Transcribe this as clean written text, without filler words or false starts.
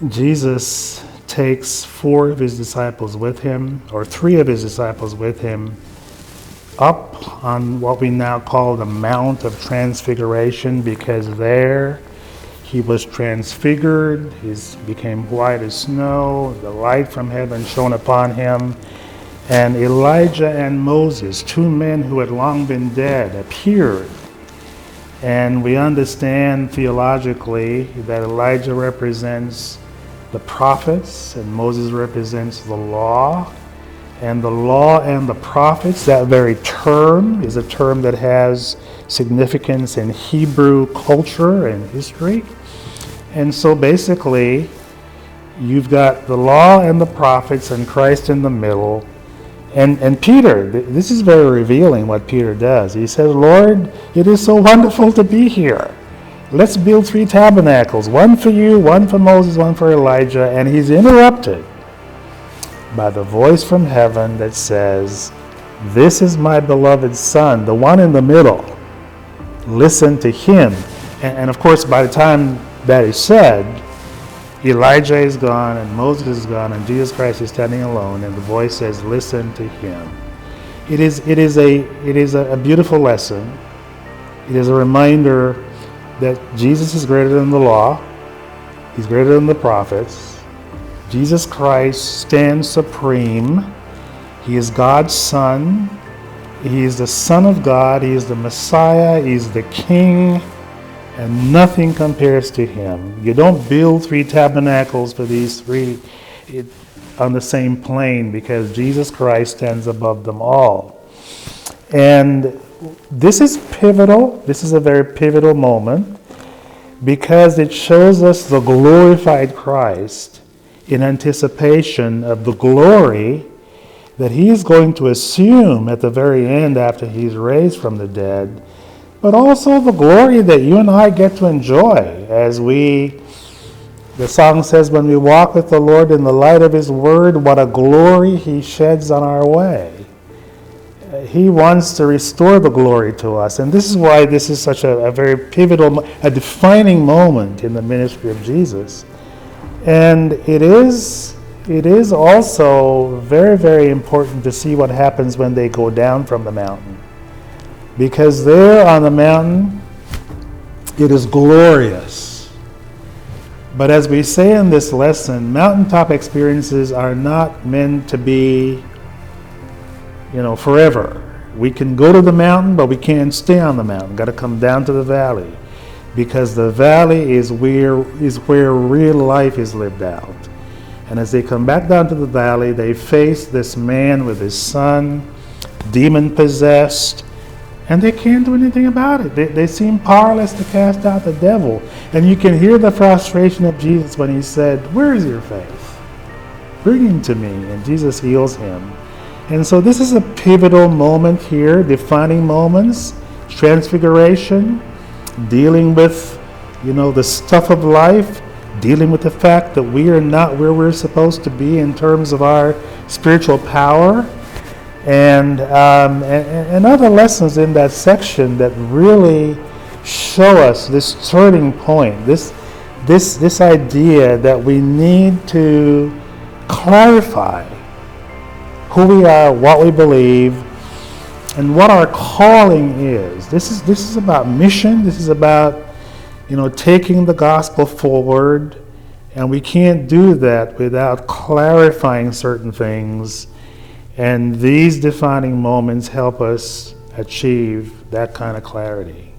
Jesus takes 4 of his disciples with him, or 3 of his disciples with him, up on what we now call the Mount of Transfiguration, because there he was transfigured, he became white as snow, the light from heaven shone upon him, and Elijah and Moses, 2 men who had long been dead, appeared. And we understand theologically that Elijah represents the prophets and Moses represents the law. And the law and the prophets, that very term is a term that has significance in Hebrew culture and history. And so basically, you've got the law and the prophets and Christ in the middle. And Peter, this is very revealing what Peter does. He says, Lord, it is so wonderful to be here. Let's build 3 tabernacles, one for you, one for Moses, one for Elijah. And he's interrupted by the voice from heaven that says, this is my beloved Son, the one in the middle. Listen to him. And of course, by the time that is said, Elijah is gone and Moses is gone and Jesus Christ is standing alone, and the voice says, listen to him. It is a beautiful lesson. It is a reminder that Jesus is greater than the law. He's greater than the prophets. Jesus Christ stands supreme. He is God's Son. He is the Son of God. He is the Messiah. He is the King. And nothing compares to him. You don't build 3 tabernacles for these 3 on the same plane, because Jesus Christ stands above them all. And this is pivotal. This is a very pivotal moment, because it shows us the glorified Christ in anticipation of the glory that he is going to assume at the very end after he's raised from the dead, but also the glory that you and I get to enjoy as the song says, when we walk with the Lord in the light of his word, what a glory he sheds on our way. He wants to restore the glory to us. And this is why this is such a very pivotal, a defining moment in the ministry of Jesus. And it is also very, very important to see what happens when they go down from the mountain. Because there on the mountain, it is glorious. But as we say in this lesson, mountaintop experiences are not meant to be, forever. We can go to the mountain, but we can't stay on the mountain. Got to come down to the valley, because the valley is where real life is lived out. And as they come back down to the valley, they face this man with his son, demon-possessed, and they can't do anything about it. They seem powerless to cast out the devil. And you can hear the frustration of Jesus when he said, where is your faith? Bring him to me. And Jesus heals him. And so this is a pivotal moment here, defining moments, transfiguration, dealing with, the stuff of life, dealing with the fact that we are not where we're supposed to be in terms of our spiritual power. And other lessons in that section that really show us this turning point, this idea that we need to clarify who we are, what we believe, and what our calling is. This is about mission. This is about taking the gospel forward, and we can't do that without clarifying certain things. And these defining moments help us achieve that kind of clarity.